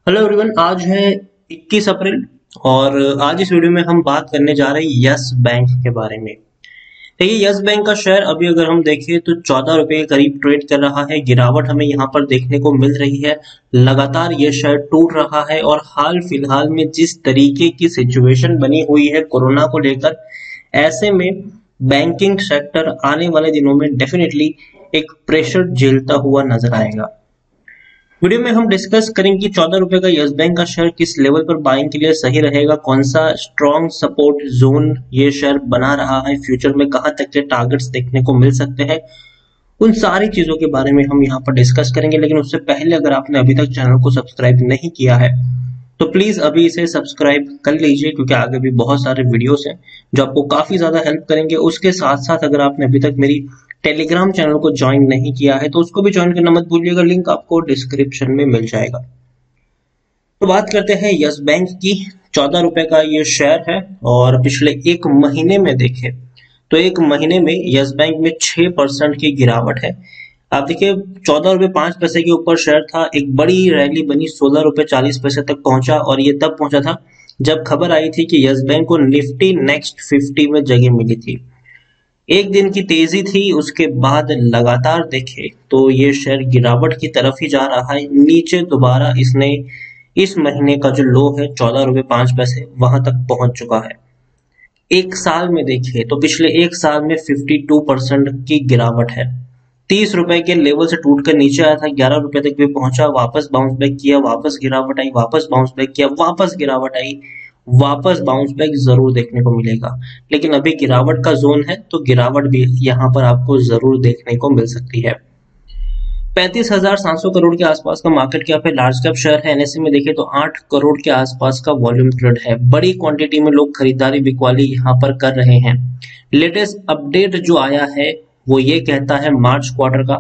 Hello everyone. आज है 21 अप्रैल और आज इस वीडियो में हम बात करने जा रहे हैं यस बैंक के बारे में। देखिए, यस बैंक का शेयर अभी अगर हम देखें तो 14 रुपए के करीब ट्रेड कर रहा है। गिरावट हमें यहाँ पर देखने को मिल रही है। लगातार ये शेयर टूट रहा है और हाल फिलहाल में जिस तरीके की सिचुएशन बनी हुई है कोरोना को लेकर, ऐसे में बैंकिंग सेक्टर आने वाले दिनों में डेफिनेटली एक प्रेशर झेलता हुआ नजर आएगा। वीडियो में हम डिस्कस करेंगे कि 14 रुपए का यस बैंक का शेयर किस लेवल पर बाइंग के लिए सही रहेगा, कौन सा स्ट्रॉन्ग सपोर्ट जोन ये शेयर बना रहा है, फ्यूचर में कहां तक के टारगेट्स देखने को मिल सकते हैं। उन सारी चीजों के बारे में हम यहाँ पर डिस्कस करेंगे। लेकिन उससे पहले अगर आपने अभी तक चैनल को सब्सक्राइब नहीं किया है तो प्लीज अभी इसे सब्सक्राइब कर लीजिए, क्योंकि आगे भी बहुत सारे वीडियोस हैं जो आपको काफी ज्यादा हेल्प करेंगे। उसके साथ साथ अगर आपने अभी तक मेरी टेलीग्राम चैनल को ज्वाइन नहीं किया है तो उसको भी ज्वाइन करना मत भूलिएगा, लिंक आपको डिस्क्रिप्शन में मिल जाएगा। तो बात करते हैं यस बैंक की। 14 रुपए का ये शेयर है और पिछले एक महीने में देखें तो एक महीने में यस बैंक में 6% की गिरावट है। आप देखिए, 14 रुपए 5 पैसे के ऊपर शेयर था, एक बड़ी रैली बनी, 16 रुपए 40 पैसे तक पहुंचा और ये तब पहुंचा था जब खबर आई थी कि यस बैंक को निफ्टी नेक्स्ट 50 में जगह मिली थी। एक दिन की तेजी थी, उसके बाद लगातार देखे तो ये शेयर गिरावट की तरफ ही जा रहा है। नीचे दोबारा इसने इस महीने का जो लो है 14 रुपए 5 पैसे वहां तक पहुंच चुका है। एक साल में देखिए तो पिछले एक साल में 52% की गिरावट है। 30 रुपए के लेवल से टूट कर नीचे आया था, 11 रुपए तक भी पहुंचा, वापस बाउंस बैक किया, वापस गिरावट आई, वापस बाउंस बैक किया, वापस गिरावट आई, वापस बाउंस बैक जरूर देखने को मिलेगा। लेकिन अभी गिरावट का जोन है तो गिरावट भी यहाँ पर आपको जरूर देखने को मिल सकती है। 35,700 करोड़ के आसपास का मार्केट कैप है, लार्ज कैप शेयर है। एनएससी में देखें तो 8 करोड़ के आसपास का वॉल्यूम ट्रेड है। बड़ी क्वांटिटी में लोग खरीदारी बिकवाली यहाँ पर कर रहे हैं। लेटेस्ट अपडेट जो आया है वो ये कहता है मार्च क्वार्टर का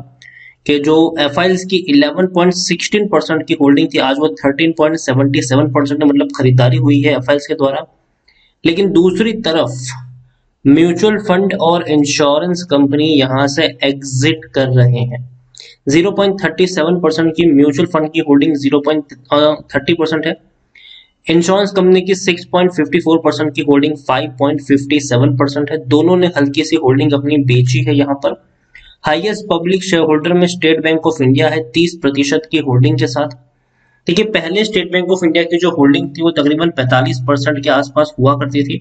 कि जो एफआईएल्स की 11.16% की होल्डिंग थी, आज वो 13.77% है, मतलब खरीदारी हुई है एफआईएल्स के द्वारा। लेकिन दूसरी तरफ म्यूचुअल फंड और इंश्योरेंस कंपनी यहां से एग्जिट कर रहे हैं। 0.37% की म्यूचुअल फंड की होल्डिंग 0.30% है। इंश्योरेंस कंपनी की 6.54% की होल्डिंग 5.57% है। दोनों ने हल्की सी होल्डिंग अपनी बेची है। यहाँ पर हाईएस्ट पब्लिक शेयर होल्डर में स्टेट बैंक ऑफ इंडिया है 30% की होल्डिंग के साथ। देखिए, पहले स्टेट बैंक ऑफ इंडिया की जो होल्डिंग थी वो तकरीबन 45% के आसपास हुआ करती थी,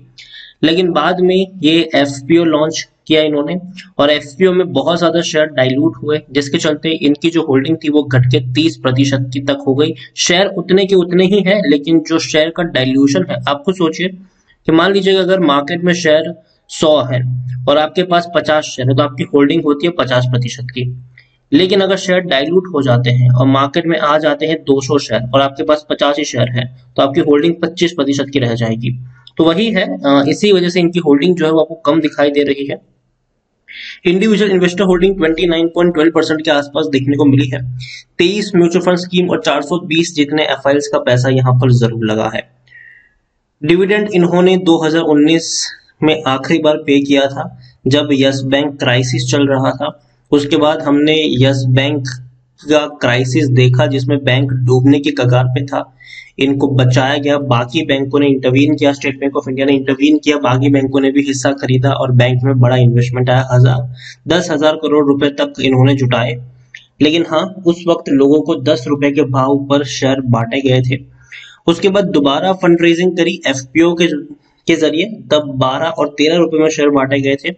लेकिन बाद में ये एफपीओ लॉन्च किया इन्होंने और एफपीओ में बहुत ज्यादा शेयर डाइल्यूट हुए, जिसके चलते इनकी जो होल्डिंग थी वो घट के 30% की तक हो गई। शेयर उतने के उतने ही है, लेकिन जो शेयर का डाइल्यूशन है, आपको सोचिए कि मान लीजिए अगर मार्केट में शेयर 100 है और आपके पास 50 शेयर है तो आपकी होल्डिंग होती है 50% की। लेकिन अगर शेयर डाइल्यूट हो जाते हैं और मार्केट में आ जाते हैं 200 शेयर और आपके पास 50 ही शेयर है तो आपकी होल्डिंग 25% की रह जाएगी। तो वही है, इसी वजह से इनकी होल्डिंग जो है वो आपको कम दिखाई दे रही है। इंडिविजुअल इन्वेस्टर होल्डिंग 29.12% के आसपास देखने को मिली है। 23 म्यूचुअल फंड स्कीम और 420 जितने एफआईएल्स का पैसा यहाँ पर जरूर लगा है। डिविडेंड इन्होंने 2019 में आखिरी बार पे किया था जब यस बैंक क्राइसिस चल रहा था। उसके बाद हमने यस बैंक का क्राइसिस देखा जिसमें बैंक डूबने की कगार पे था, इनको बचाया गया, बाकी बैंकों ने इंटरवीन किया, स्टेट बैंक ऑफ इंडिया ने इंटरवीन किया, बाकी बैंकों ने भी हिस्सा खरीदा और बैंक में बड़ा इन्वेस्टमेंट आया। 10,000 करोड़ रुपए तक इन्होंने जुटाए। लेकिन हाँ, उस वक्त लोगों को 10 रुपए के भाव पर शेयर बांटे गए थे। उसके बाद दोबारा फंड रेजिंग करी एफपीओ के जरिए, तब 12 और 13 रुपए में शेयर बांटे गए थे।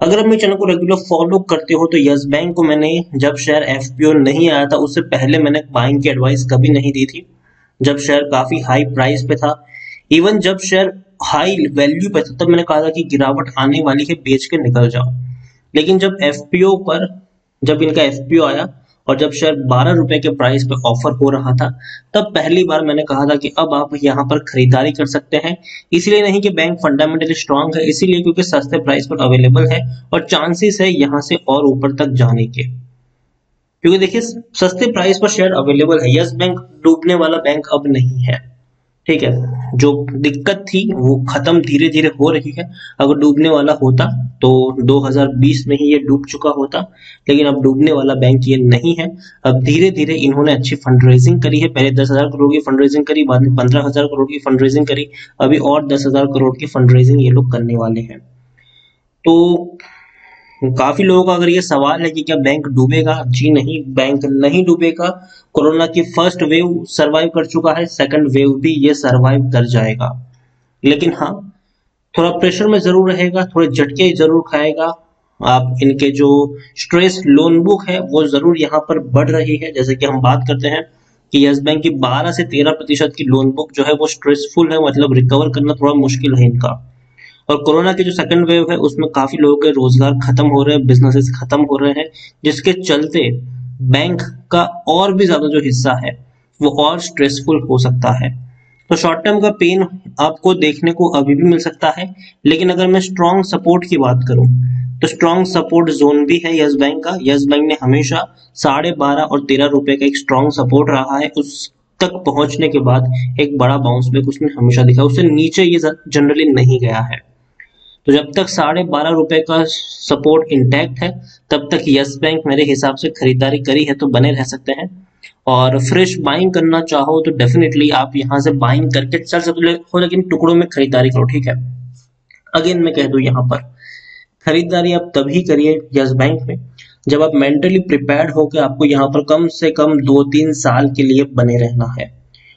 अगर आप मेरे चैनल को रेगुलर फॉलो करते हो तो यस बैंक को मैंने जब शेयर एफपीओ नहीं आया था उससे पहले मैंने बाइंग की एडवाइस कभी नहीं दी थी, जब शेयर काफी हाई प्राइस पे था। इवन जब शेयर हाई वैल्यू पे था तब मैंने कहा था कि गिरावट आने वाली है, बेच के निकल जाओ। लेकिन जब इनका एफपीओ आया और जब शेयर 12 रुपए के प्राइस पे ऑफर हो रहा था, तब पहली बार मैंने कहा था कि अब आप यहाँ पर खरीदारी कर सकते हैं। इसलिए नहीं कि बैंक फंडामेंटली स्ट्रांग है, इसीलिए क्योंकि सस्ते प्राइस पर अवेलेबल है और चांसेस है यहाँ से और ऊपर तक जाने के। क्योंकि देखिए, सस्ते प्राइस पर शेयर अवेलेबल है, यस बैंक डूबने वाला बैंक अब नहीं है। ठीक है, जो दिक्कत थी वो खत्म धीरे धीरे हो रही है। अगर डूबने वाला होता तो 2020 में ही ये डूब चुका होता, लेकिन अब डूबने वाला बैंक ये नहीं है। अब धीरे धीरे इन्होंने अच्छी फंड रेजिंग करी है, पहले 10,000 करोड़ की फंड रेजिंग करी, बाद में 15,000 करोड़ की फंड रेजिंग करी, अभी और 10,000 करोड़ की फंड रेजिंग ये लोग करने वाले हैं। तो काफी लोगों का अगर ये सवाल है कि क्या बैंक डूबेगा, जी नहीं, बैंक नहीं डूबेगा। कोरोना की फर्स्ट वेव सरवाइव कर चुका है, सेकंड वेव भी ये सरवाइव कर जाएगा। लेकिन हाँ, थोड़ा प्रेशर में जरूर रहेगा, थोड़े झटके जरूर खाएगा। आप इनके जो स्ट्रेस लोन बुक है वो जरूर यहाँ पर बढ़ रही है। जैसे कि हम बात करते हैं कि यस बैंक की 12 से 13% की लोन बुक जो है वो स्ट्रेसफुल है, मतलब रिकवर करना थोड़ा मुश्किल है इनका। और कोरोना की जो सेकंड वेव है उसमें काफी लोगों के रोजगार खत्म हो रहे हैं, बिजनेसेस खत्म हो रहे हैं, जिसके चलते बैंक का और भी ज्यादा जो हिस्सा है वो और स्ट्रेसफुल हो सकता है। तो शॉर्ट टर्म का पेन आपको देखने को अभी भी मिल सकता है। लेकिन अगर मैं स्ट्रॉन्ग सपोर्ट की बात करूं तो स्ट्रॉन्ग सपोर्ट जोन भी है यस बैंक का। यस बैंक ने हमेशा 12.5 और 13 रुपए का एक स्ट्रॉन्ग सपोर्ट रहा है, उस तक पहुंचने के बाद एक बड़ा बाउंस बैक उसने हमेशा दिखा, उससे नीचे ये जनरली नहीं गया है। तो जब तक 12.5 रुपए का सपोर्ट इंटैक्ट है तब तक यस बैंक मेरे हिसाब से खरीदारी करी है तो बने रह सकते हैं। और फ्रेश बाइंग करना चाहो तो डेफिनेटली आप यहाँ से बाइंग करके चल सकते हो, लेकिन टुकड़ों में खरीदारी करो, ठीक है। अगेन मैं कह दूं यहाँ पर खरीदारी आप तभी करिए यस बैंक में जब आप मेंटली प्रिपेयर्ड हो कि आपको यहाँ पर कम से कम 2-3 साल के लिए बने रहना है।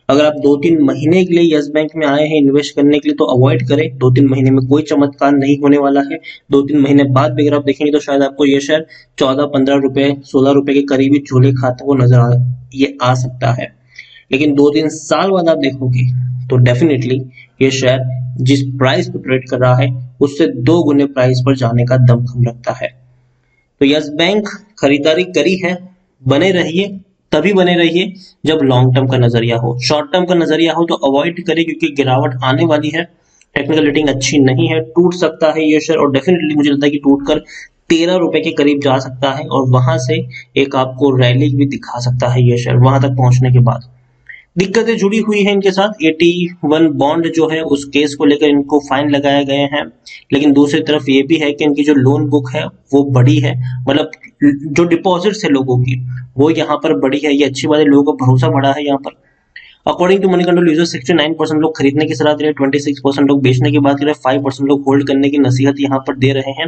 अगर आप 2-3 महीने के लिए यस बैंक में आए हैं इन्वेस्ट करने के लिए तो अवॉइड करें। 2-3 महीने में कोई चमत्कार नहीं होने वाला है। 2-3 महीने बाद भी अगर आप देखेंगे तो शायद आपको ये शेयर 14-15 रुपए 16 रुपए के करीबी झूले खाते हुए ये आ सकता है। लेकिन 2-3 साल बाद आप देखोगे तो डेफिनेटली ये शेयर जिस प्राइस पे ट्रेड कर रहा है उससे 2 गुने प्राइस पर जाने का दमखम रखता है। तो यस बैंक खरीदारी करी है, बने रहिए, तभी बने रहिए जब लॉन्ग टर्म का नजरिया हो। शॉर्ट टर्म का नजरिया हो तो अवॉइड करें क्योंकि गिरावट आने वाली है, टेक्निकल रेटिंग अच्छी नहीं है, टूट सकता है ये शेयर और डेफिनेटली मुझे लगता है कि टूटकर 13 रुपए के करीब जा सकता है और वहां से एक आपको रैली भी दिखा सकता है ये शेयर वहां तक पहुंचने के बाद। दिक्कतें जुड़ी हुई हैं इनके साथ, 81 बॉन्ड जो है उस केस को लेकर इनको फाइन लगाए गए हैं। लेकिन दूसरी तरफ ये भी है कि इनकी जो लोन बुक है वो बड़ी है, मतलब जो डिपॉजिट्स है लोगों की वो यहाँ पर बड़ी है, ये अच्छी बात है, लोगों का भरोसा बढ़ा है यहाँ पर। According to Moneycontrol user 69% लोग खरीदने की सलाह दे रहे हैं, 26% लोग बेचने की बात कर रहे हैं, 5% लोग होल्ड करने की नसीहत यहाँ पर दे रहे हैं।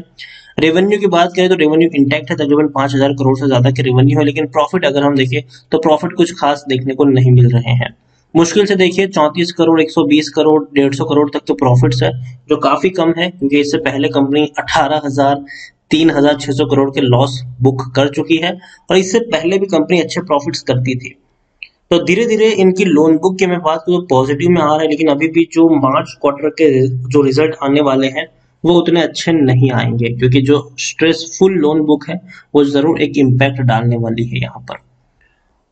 रेवेन्यू की बात करें तो रेवेन्यू इंटैक्ट है, तकरीबन 5,000 करोड़ से ज्यादा के रेवेन्यू है, लेकिन प्रॉफिट अगर हम देखें तो प्रॉफिट कुछ खास देखने को नहीं मिल रहे हैं। मुश्किल से देखिए 34 करोड़ 120 करोड़ 150 करोड़ तक के प्रॉफिट्स है, जो काफी कम है क्योंकि इससे पहले कंपनी 18,000 3,600 करोड़ के लॉस बुक कर चुकी है और इससे पहले भी कंपनी अच्छे प्रॉफिट्स करती थी। तो धीरे धीरे इनकी लोन बुक की मैं बात करूँ तो पॉजिटिव में आ रहा है, लेकिन अभी भी जो मार्च क्वार्टर के जो रिजल्ट आने वाले हैं वो उतने अच्छे नहीं आएंगे क्योंकि जो स्ट्रेसफुल लोन बुक है वो जरूर एक इम्पैक्ट डालने वाली है यहाँ पर।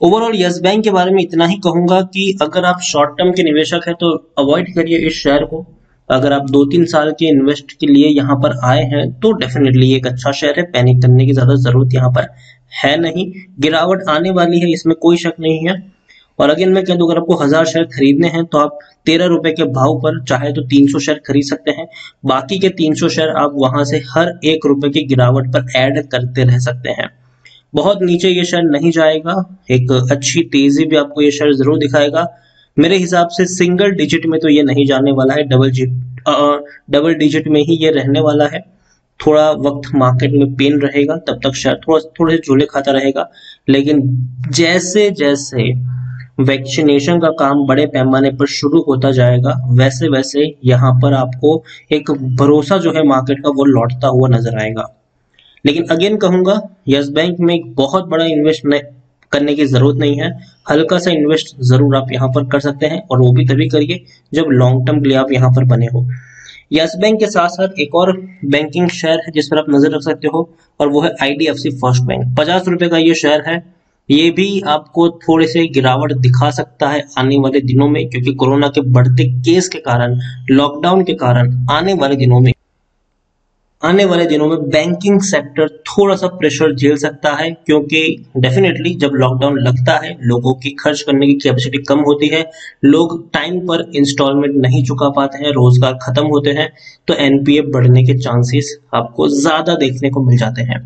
ओवरऑल यस बैंक के बारे में इतना ही कहूंगा कि अगर आप शॉर्ट टर्म के निवेशक हैं तो अवॉइड करिए इस शेयर को। अगर आप 2-3 साल के इन्वेस्ट के लिए यहाँ पर आए हैं तो डेफिनेटली एक अच्छा शेयर है, पैनिक करने की ज्यादा जरूरत यहाँ पर है नहीं। गिरावट आने वाली है इसमें कोई शक नहीं है। और अगेन मैं कह दूं अगर आपको 1,000 शेयर खरीदने हैं तो आप 13 रुपए के भाव पर चाहे तो 300 शेयर खरीद सकते हैं। बाकी के 300 शेयर आप वहां से हर 1 रुपए की गिरावट पर ऐड करते रह सकते हैं। बहुत नीचे ये शेयर नहीं जाएगा, एक अच्छी तेजी भी आपको ये शेयर जरूर दिखाएगा। मेरे हिसाब से सिंगल डिजिट में तो ये नहीं जाने वाला है, डबल डिजिट में ही ये रहने वाला है। थोड़ा वक्त मार्केट में पेन रहेगा, तब तक शेयर थोड़े से झूले खाता रहेगा। लेकिन जैसे जैसे वैक्सीनेशन का काम बड़े पैमाने पर शुरू होता जाएगा वैसे वैसे यहाँ पर आपको एक भरोसा जो है मार्केट का वो लौटता हुआ नजर आएगा। लेकिन अगेन कहूंगा यस बैंक में एक बहुत बड़ा इन्वेस्ट करने की जरूरत नहीं है, हल्का सा इन्वेस्ट जरूर आप यहाँ पर कर सकते हैं और वो भी तभी करिए जब लॉन्ग टर्म के लिए आप यहाँ पर बने हो। यस बैंक के साथ साथ एक और बैंकिंग शेयर है जिस पर आप नजर रख सकते हो और वो है IDFC फर्स्ट बैंक। 50 रुपए का ये शेयर है, ये भी आपको थोड़े से गिरावट दिखा सकता है आने वाले दिनों में क्योंकि कोरोना के बढ़ते केस के कारण, लॉकडाउन के कारण आने वाले दिनों में आने वाले दिनों में बैंकिंग सेक्टर थोड़ा सा प्रेशर झेल सकता है, क्योंकि डेफिनेटली जब लॉकडाउन लगता है लोगों की खर्च करने की कैपेसिटी कम होती है, लोग टाइम पर इंस्टॉलमेंट नहीं चुका पाते हैं, रोजगार खत्म होते हैं, तो एनपीए बढ़ने के चांसेस आपको ज्यादा देखने को मिल जाते हैं।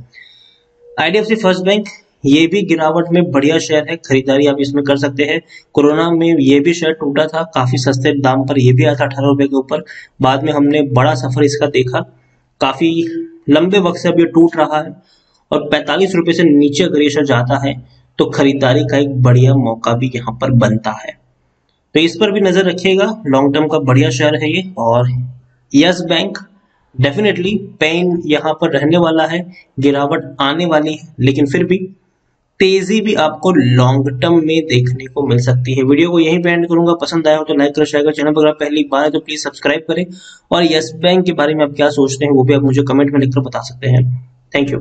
आईडीएफसी फर्स्ट बैंक ये भी गिरावट में बढ़िया शेयर है, खरीदारी आप इसमें कर सकते हैं। कोरोना में ये भी शेयर टूटा था, काफी सस्ते दाम पर ये भी आया था 18 रुपए के ऊपर, बाद में हमने बड़ा सफर इसका देखा, काफी लंबे वक्त से अब ये टूट रहा है और 45 रुपए से नीचे अगर ये शेयर जाता है तो खरीदारी का एक बढ़िया मौका भी यहाँ पर बनता है, तो इस पर भी नजर रखिएगा। लॉन्ग टर्म का बढ़िया शेयर है ये। और यस बैंक डेफिनेटली पेन यहाँ पर रहने वाला है, गिरावट आने वाली है, लेकिन फिर भी तेजी भी आपको लॉन्ग टर्म में देखने को मिल सकती है। वीडियो को यहीं पे एंड करूंगा, पसंद आया हो तो लाइक करें, शेयर करें, चैनल पर अगर पहली बार है तो प्लीज सब्सक्राइब करें, और यस बैंक के बारे में आप क्या सोचते हैं वो भी आप मुझे कमेंट में लिखकर बता सकते हैं। Thank you.